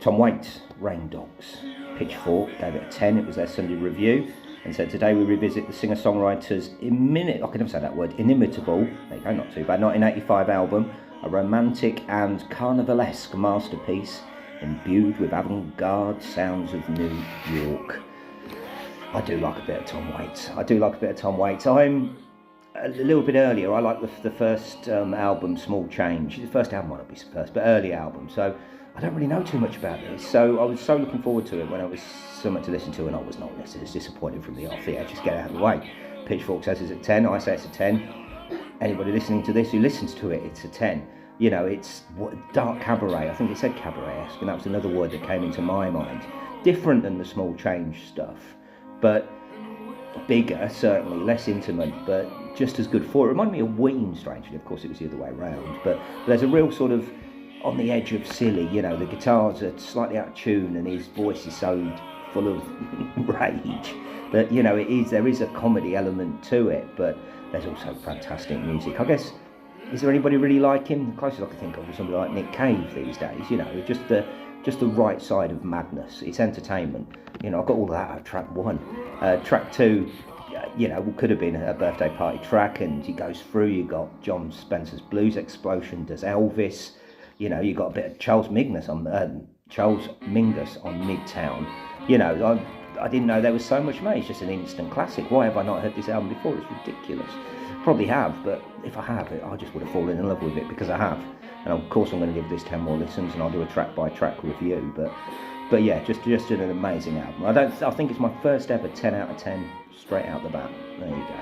Tom Waits, Rain Dogs. Pitchfork gave it a 10. It was their Sunday review. And so today we revisit the singer-songwriter's inimitable, there you go, not too bad, 1985 album, a romantic and carnivalesque masterpiece imbued with avant-garde sounds of New York. I do like a bit of Tom Waits. I'm a little bit earlier. I like the first album, Small Change. The first album might not be first, but early album. So I don't really know too much about this. So I was so looking forward to it when I was something to listen to, and I was not necessarily disappointed from the off. Yeah, just get it out of the way. Pitchfork says it's a 10. I say it's a 10. Anybody listening to this who listens to it, it's a 10. You know, it's dark cabaret. I think it said cabaret-esque, and that was another word that came into my mind. Different than the Small Change stuff, but bigger, certainly, less intimate, but just as good for it. Reminded me of Ween, strangely. Of course, it was the other way around, but there's a real sort of on the edge of silly, you know, the guitars are slightly out of tune and his voice is so full of rage that, you know, there is a comedy element to it, but there's also fantastic music. I guess, is there anybody really like him? The closest I can think of is somebody like Nick Cave these days, you know, just the right side of madness. It's entertainment. You know, I got all that out of track 1. Track 2, you know, could have been a birthday party track, and he goes through. You got John Spencer's Blues Explosion, does Elvis. You know, you got a bit of Charles Mingus on Midtown. You know, I didn't know there was so much made. It's just an instant classic. Why have I not heard this album before? It's ridiculous. Probably have, but if I have, I just would have fallen in love with it because I have. And of course, I'm going to give this 10 more listens, and I'll do a track by track review. But yeah, just an amazing album. I think it's my first ever 10 out of 10 straight out the bat. There you go.